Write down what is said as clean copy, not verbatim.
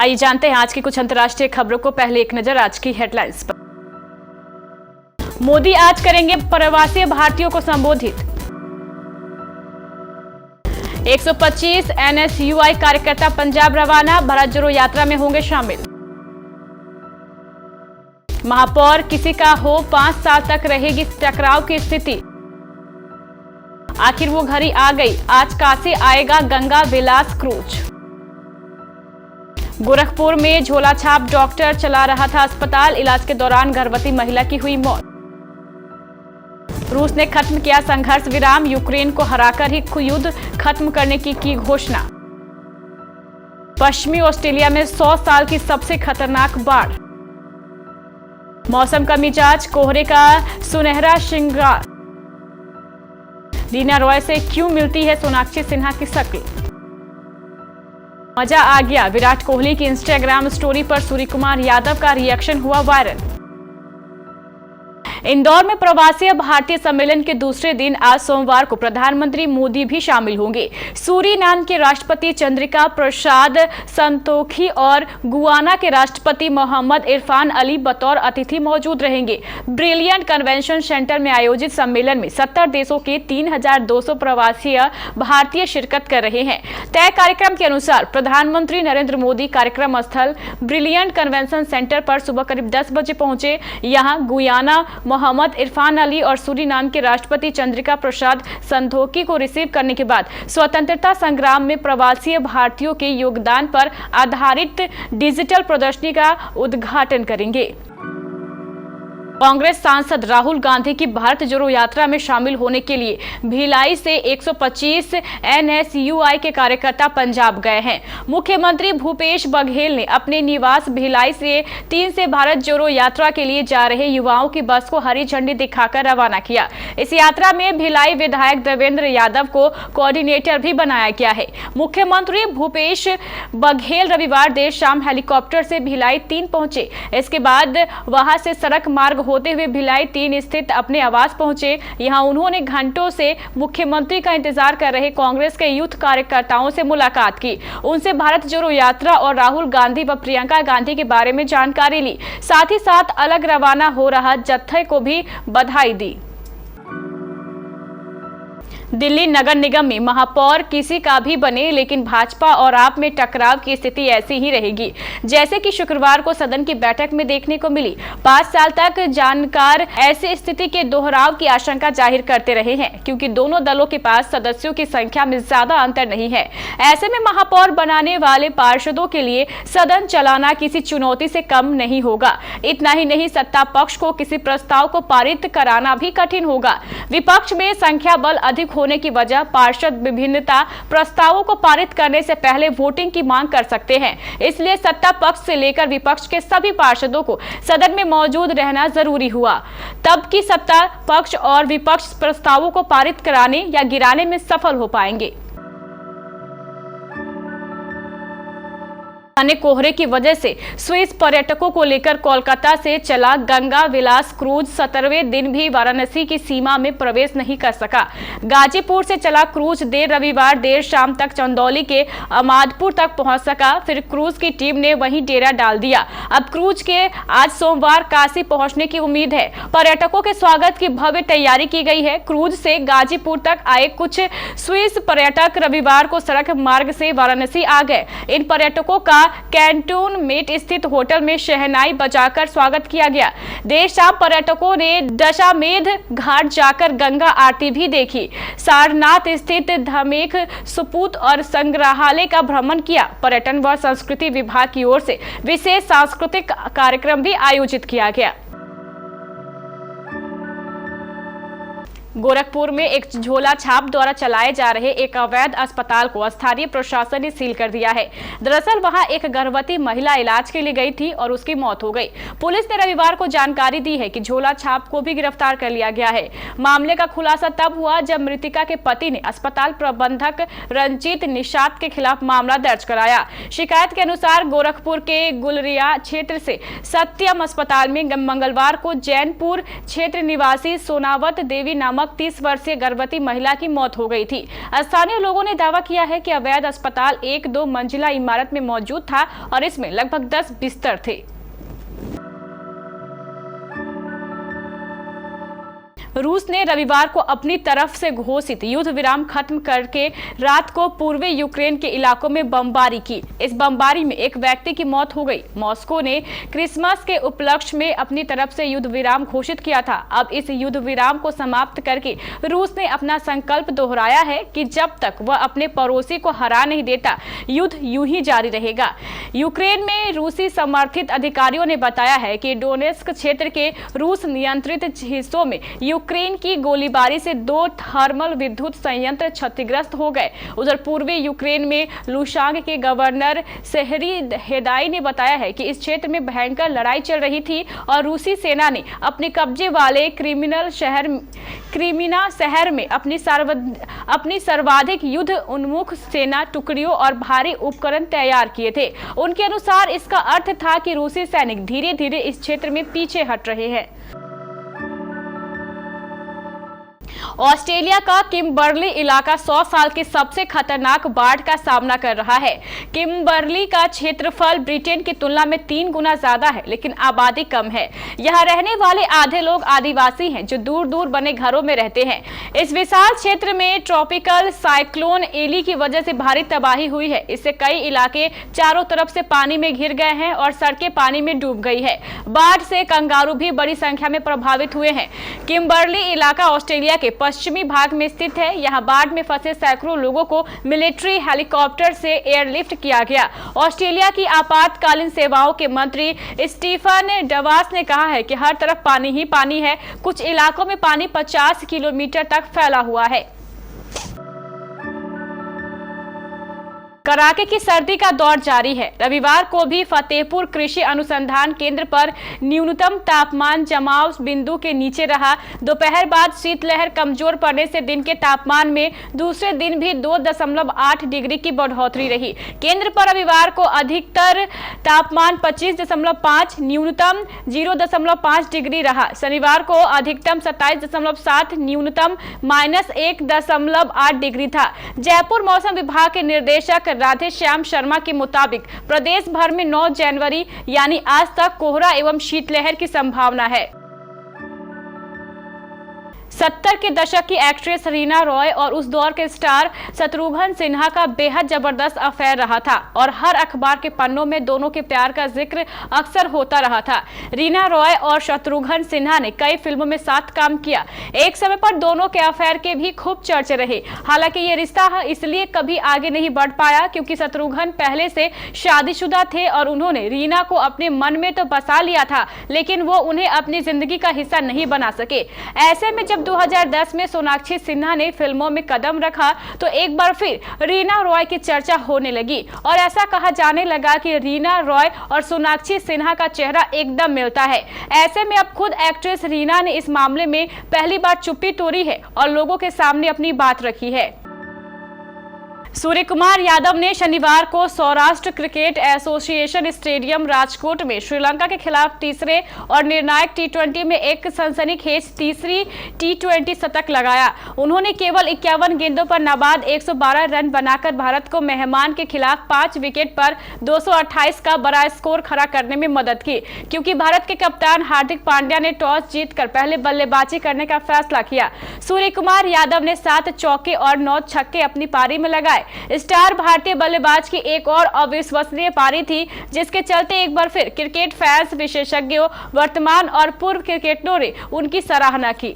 आइए जानते हैं आज की कुछ अंतर्राष्ट्रीय खबरों को। पहले एक नजर आज की हेडलाइंस पर। मोदी आज करेंगे प्रवासी भारतीयों को संबोधित। 125 NSUI कार्यकर्ता पंजाब रवाना, भारत जोड़ो यात्रा में होंगे शामिल। महापौर किसी का हो 5 साल तक रहेगी टकराव की स्थिति, आखिर वो घड़ी आ गई, आज काशी आएगा गंगा विलास क्रूज। गोरखपुर में झोलाछाप डॉक्टर चला रहा था अस्पताल, इलाज के दौरान गर्भवती महिला की हुई मौत। रूस ने खत्म किया संघर्ष विराम, यूक्रेन को हराकर ही युद्ध खत्म करने की घोषणा। पश्चिमी ऑस्ट्रेलिया में 100 साल की सबसे खतरनाक बाढ़। मौसम का मिजाज, कोहरे का सुनहरा श्रृंगार। रीना रॉय से क्यों मिलती है सोनाक्षी सिन्हा की शक्ल। मजा आ गया, विराट कोहली की इंस्टाग्राम स्टोरी पर सूर्य कुमार यादव का रिएक्शन हुआ वायरल। इंदौर में प्रवासी भारतीय सम्मेलन के दूसरे दिन आज सोमवार को प्रधानमंत्री मोदी भी शामिल होंगे। सूरीनाम के राष्ट्रपति चंद्रिका प्रसाद संतोखी और गुयाना के राष्ट्रपति मोहम्मद इरफान अली बतौर अतिथि मौजूद रहेंगे। ब्रिलियंट कन्वेंशन सेंटर में आयोजित सम्मेलन में 70 देशों के 3200 प्रवासी भारतीय शिरकत कर रहे हैं। तय कार्यक्रम के अनुसार प्रधानमंत्री नरेंद्र मोदी कार्यक्रम स्थल ब्रिलियंट कन्वेंशन सेंटर पर सुबह करीब 10 बजे पहुंचे। यहां गुयाना मोहम्मद इरफान अली और सूरीनाम के राष्ट्रपति चंद्रिका प्रसाद संतोखी को रिसीव करने के बाद स्वतंत्रता संग्राम में प्रवासी भारतीयों के योगदान पर आधारित डिजिटल प्रदर्शनी का उद्घाटन करेंगे। कांग्रेस सांसद राहुल गांधी की भारत जोड़ो यात्रा में शामिल होने के लिए भिलाई से 125 NSUI के कार्यकर्ता पंजाब गए हैं। मुख्यमंत्री भूपेश बघेल ने अपने निवास भिलाई से 3 से भारत जोड़ो यात्रा के लिए जा रहे युवाओं की बस को हरी झंडी दिखाकर रवाना किया। इस यात्रा में भिलाई विधायक देवेंद्र यादव को कोऑर्डिनेटर भी बनाया गया है। मुख्यमंत्री भूपेश बघेल रविवार देर शाम हेलीकॉप्टर से भिलाई 3 पहुंचे। इसके बाद वहां से सड़क मार्ग होते हुए भिलाई 3 स्थित अपने आवास पहुंचे। यहां उन्होंने घंटों से मुख्यमंत्री का इंतजार कर रहे कांग्रेस के यूथ कार्यकर्ताओं से मुलाकात की, उनसे भारत जोड़ो यात्रा और राहुल गांधी व प्रियंका गांधी के बारे में जानकारी ली। साथ ही साथ अलग रवाना हो रहा जत्थे को भी बधाई दी। दिल्ली नगर निगम में महापौर किसी का भी बने, लेकिन भाजपा और आप में टकराव की स्थिति ऐसी ही रहेगी जैसे कि शुक्रवार को सदन की बैठक में देखने को मिली। 5 साल तक जानकार ऐसी स्थिति के दोहराव की आशंका जाहिर करते रहे हैं, क्योंकि दोनों दलों के पास सदस्यों की संख्या में ज्यादा अंतर नहीं है। ऐसे में महापौर बनाने वाले पार्षदों के लिए सदन चलाना किसी चुनौती से कम नहीं होगा। इतना ही नहीं, सत्ता पक्ष को किसी प्रस्ताव को पारित कराना भी कठिन होगा। विपक्ष में संख्या बल अधिक होने की वजह पार्षद विभिन्नता प्रस्तावों को पारित करने से पहले वोटिंग की मांग कर सकते हैं। इसलिए सत्ता पक्ष से लेकर विपक्ष के सभी पार्षदों को सदन में मौजूद रहना जरूरी हुआ, तब कि सत्ता पक्ष और विपक्ष प्रस्तावों को पारित कराने या गिराने में सफल हो पाएंगे। घने कोहरे की वजह से स्विस पर्यटकों को लेकर कोलकाता से चला गंगा विलास क्रूज 17वें दिन भी वाराणसी की सीमा में प्रवेश नहीं कर सका। गाजीपुर से चला क्रूज रविवार देर शाम तक चंदौली के अमादपुर तक पहुंच सका, फिर क्रूज की टीम ने वहीं डेरा डाल दिया। अब क्रूज के आज सोमवार काशी पहुंचने की उम्मीद है। पर्यटकों के स्वागत की भव्य तैयारी की गई है। क्रूज से गाजीपुर तक आए कुछ स्विस पर्यटक रविवार को सड़क मार्ग से वाराणसी आ गए। इन पर्यटकों का कैंटोनमेंट स्थित होटल में शहनाई बजाकर स्वागत किया गया। देर शाम पर्यटकों ने दशामेध घाट जाकर गंगा आरती भी देखी। सारनाथ स्थित धमेख सुपूत और संग्रहालय का भ्रमण किया। पर्यटन व संस्कृति विभाग की ओर से विशेष सांस्कृतिक कार्यक्रम भी आयोजित किया गया। गोरखपुर में एक झोला छाप द्वारा चलाए जा रहे एक अवैध अस्पताल को स्थानीय प्रशासन ने सील कर दिया है। दरअसल वहां एक गर्भवती महिला इलाज के लिए गई थी और उसकी मौत हो गई। पुलिस ने रविवार को जानकारी दी है कि झोला छाप को भी गिरफ्तार कर लिया गया है। मामले का खुलासा तब हुआ जब मृतका के पति ने अस्पताल प्रबंधक रंजीत निषाद के खिलाफ मामला दर्ज कराया। शिकायत के अनुसार गोरखपुर के गुलरिया क्षेत्र से सत्यम अस्पताल में मंगलवार को जैनपुर क्षेत्र निवासी सोनावत देवी नामक नामक 30 वर्षीय गर्भवती महिला की मौत हो गई थी। स्थानीय लोगों ने दावा किया है कि अवैध अस्पताल 1-2 मंजिला इमारत में मौजूद था और इसमें लगभग 10 बिस्तर थे। रूस ने रविवार को अपनी तरफ से घोषित युद्ध विराम खत्म करके रात को पूर्वी यूक्रेन के इलाकों में बमबारी की। इस बमबारी में एक व्यक्ति की मौत हो गई। मॉस्को ने क्रिसमस के उपलक्ष्य में अपनी तरफ से युद्ध विराम घोषित किया था। अब इस युद्ध विराम को समाप्त करके रूस ने अपना संकल्प दोहराया है कि जब तक वह अपने पड़ोसी को हरा नहीं देता, युद्ध यूं ही जारी रहेगा। यूक्रेन में रूसी समर्थित अधिकारियों ने बताया है कि डोनेस्क क्षेत्र के रूस नियंत्रित हिस्सों में यूक्रेन की गोलीबारी से 2 थर्मल विद्युत संयंत्र क्षतिग्रस्त हो गए। उधर पूर्वी यूक्रेन में लुशांग के गवर्नर सेहरी हेदाई ने बताया है कि इस क्षेत्र में भयंकर लड़ाई चल रही थी और रूसी सेना ने अपने कब्जे वाले क्रीमिना शहर में अपनी सर्वाधिक युद्ध उन्मुख सेना टुकड़ियों और भारी उपकरण तैयार किए थे। उनके अनुसार इसका अर्थ था कि रूसी सैनिक धीरे धीरे इस क्षेत्र में पीछे हट रहे हैं। ऑस्ट्रेलिया का किम्बर्ली इलाका 100 साल के सबसे खतरनाक बाढ़ का सामना कर रहा है। किम्बर्ली का क्षेत्रफल ब्रिटेन की तुलना में 3 गुना ज्यादा है, लेकिन आबादी कम है। यहाँ रहने वाले आधे लोग आदिवासी हैं जो दूर दूर बने घरों में रहते हैं। इस विशाल क्षेत्र में ट्रॉपिकल साइक्लोन एली की वजह से भारी तबाही हुई है। इससे कई इलाके चारों तरफ से पानी में घिर गए हैं और सड़कें पानी में डूब गई है। बाढ़ से कंगारू भी बड़ी संख्या में प्रभावित हुए हैं। किम्बर्ली इलाका ऑस्ट्रेलिया के पश्चिमी भाग में स्थित है। यहां बाढ़ में फंसे सैकड़ों लोगों को मिलिट्री हेलीकॉप्टर से एयरलिफ्ट किया गया। ऑस्ट्रेलिया की आपातकालीन सेवाओं के मंत्री स्टीफन डवास ने कहा है कि हर तरफ पानी ही पानी है। कुछ इलाकों में पानी 50 किलोमीटर तक फैला हुआ है। कड़ाके की सर्दी का दौर जारी है। रविवार को भी फतेहपुर कृषि अनुसंधान केंद्र पर न्यूनतम तापमान जमाव बिंदु के नीचे रहा। दोपहर बाद शीतलहर कमजोर पड़ने से दिन के तापमान में दूसरे दिन भी 2.8 डिग्री की बढ़ोतरी रही। केंद्र पर रविवार को अधिकतर तापमान 25.5, न्यूनतम 0.5 डिग्री रहा। शनिवार को अधिकतम 27.7, न्यूनतम -1.8 डिग्री था। जयपुर मौसम विभाग के निर्देशक राधे श्याम शर्मा के मुताबिक प्रदेश भर में 9 जनवरी यानी आज तक कोहरा एवं शीतलहर की संभावना है। 70 के दशक की एक्ट्रेस रीना रॉय और उस दौर के स्टार शत्रुघ्न सिन्हा का बेहद जबरदस्त अफेयर रहा था और हर अखबार के पन्नों में दोनों के प्यार का जिक्र अक्सर होता रहा था। रीना रॉय और शत्रुघ्न सिन्हा ने कई फिल्मों में साथ काम किया। एक समय पर दोनों के अफेयर के भी खूब चर्चे रहे। हालांकि ये रिश्ता इसलिए कभी आगे नहीं बढ़ पाया क्योंकि शत्रुघ्न पहले से शादीशुदा थे और उन्होंने रीना को अपने मन में तो बसा लिया था, लेकिन वो उन्हें अपनी जिंदगी का हिस्सा नहीं बना सके। ऐसे में जब 2010 में सोनाक्षी सिन्हा ने फिल्मों में कदम रखा तो एक बार फिर रीना रॉय की चर्चा होने लगी और ऐसा कहा जाने लगा कि रीना रॉय और सोनाक्षी सिन्हा का चेहरा एकदम मिलता है। ऐसे में अब खुद एक्ट्रेस रीना ने इस मामले में पहली बार चुप्पी तोड़ी है और लोगों के सामने अपनी बात रखी है। सूर्य कुमार यादव ने शनिवार को Saurashtra cricket association stadium Rajkot में श्रीलंका के खिलाफ तीसरे और निर्णायक टी20 में एक सनसनीखेज तीसरी टी20 शतक लगाया। उन्होंने केवल 51 गेंदों पर नाबाद 112 रन बनाकर भारत को मेहमान के खिलाफ 5 विकेट पर 228 का बड़ा स्कोर खड़ा करने में मदद की, क्योंकि भारत के कप्तान हार्दिक पांड्या ने टॉस जीतकर पहले बल्लेबाजी करने का फैसला किया। सूर्य कुमार यादव ने 7 चौके और 9 छक्के अपनी पारी में लगाए। स्टार भारतीय बल्लेबाज की एक और अविश्वसनीय पारी थी, जिसके चलते एक बार फिर क्रिकेट फैंस, विशेषज्ञों, वर्तमान और पूर्व क्रिकेटरों ने उनकी सराहना की।